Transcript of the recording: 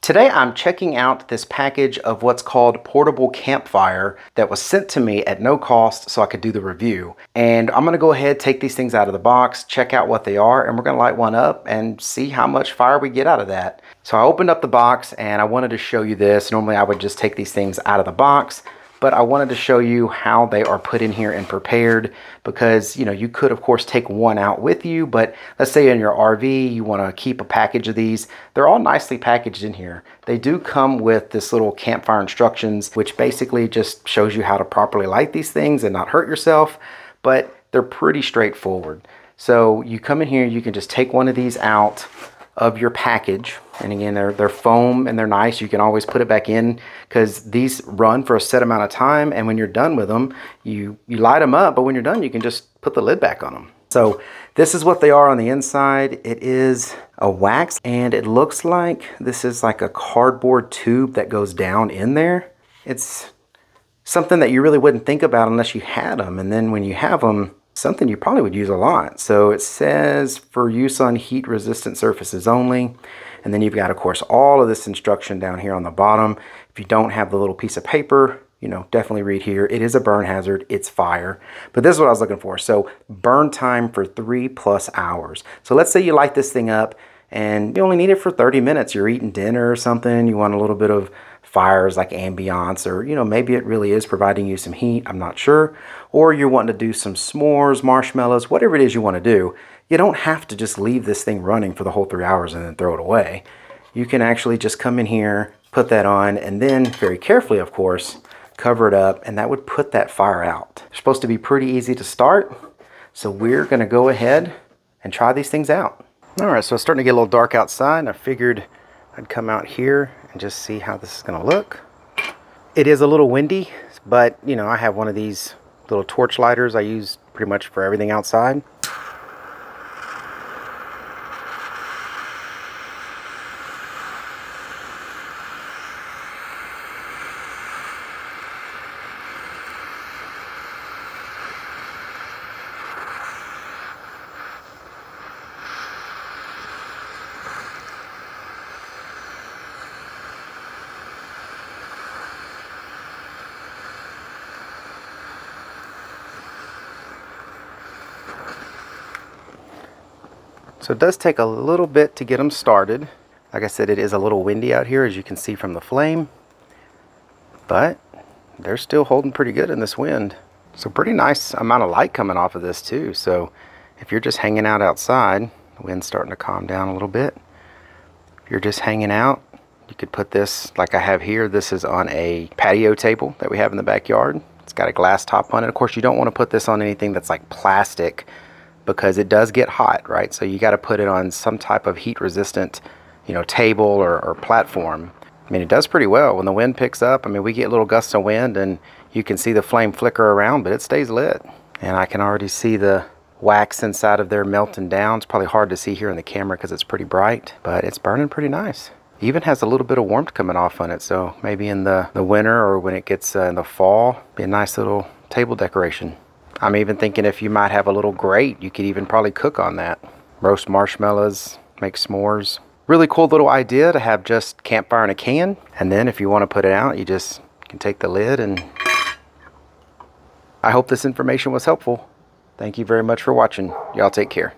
Today I'm checking out this package of what's called portable campfire that was sent to me at no cost so I could do the review. And I'm gonna go ahead, take these things out of the box, check out what they are, and we're gonna light one up and see how much fire we get out of that. So I opened up the box and I wanted to show you this. Normally I would just take these things out of the box, but I wanted to show you how they are put in here and prepared because, you know, you could of course take one out with you, but let's say in your RV, you wanna keep a package of these. They're all nicely packaged in here. They do come with this little campfire instructions, which basically just shows you how to properly light these things and not hurt yourself, but they're pretty straightforward. So you come in here, you can just take one of these out of your package. And again, they're foam and they're nice. You can always put it back in because these run for a set amount of time. And when you're done with them, you light them up, but when you're done, you can just put the lid back on them. So this is what they are on the inside. It is a wax and it looks like this is like a cardboard tube that goes down in there. It's something that you really wouldn't think about unless you had them. And then when you have them, something you probably would use a lot. So it says for use on heat resistant surfaces only. And then you've got, of course, all of this instruction down here on the bottom. If you don't have the little piece of paper, you know, definitely read here. It is a burn hazard, it's fire. But this is what I was looking for. So burn time for 3+ hours. So let's say you light this thing up and you only need it for 30 minutes. You're eating dinner or something. You want a little bit of fires like ambiance, or, you know, maybe it really is providing you some heat. I'm not sure. Or you're wanting to do some s'mores, marshmallows, whatever it is you want to do. You don't have to just leave this thing running for the whole 3 hours and then throw it away. You can actually just come in here, put that on, and then very carefully, of course, cover it up, and that would put that fire out. They're supposed to be pretty easy to start. So we're going to go ahead and try these things out. All right, so it's starting to get a little dark outside, and I figured I'd come out here and just see how this is going to look. It is a little windy, but you know, I have one of these little torch lighters I use pretty much for everything outside. So it does take a little bit to get them started. Like I said, it is a little windy out here, as you can see from the flame, but they're still holding pretty good in this wind. So pretty nice amount of light coming off of this too. So if you're just hanging out outside, the wind's starting to calm down a little bit. If you're just hanging out, you could put this like I have here. This is on a patio table that we have in the backyard. It's got a glass top on it. Of course, you don't want to put this on anything that's like plastic, because it does get hot, right? So you got to put it on some type of heat resistant, you know, table or platform. I mean, it does pretty well when the wind picks up. I mean, we get little gusts of wind and you can see the flame flicker around, but it stays lit. And I can already see the wax inside of there melting down. It's probably hard to see here in the camera because it's pretty bright, but it's burning pretty nice. Even has a little bit of warmth coming off on it. So maybe in the winter or when it gets in the fall, be a nice little table decoration. I'm even thinking if you might have a little grate, you could even probably cook on that. Roast marshmallows, make s'mores. Really cool little idea to have just campfire in a can. And then if you want to put it out, you just can take the lid. And I hope this information was helpful. Thank you very much for watching. Y'all take care.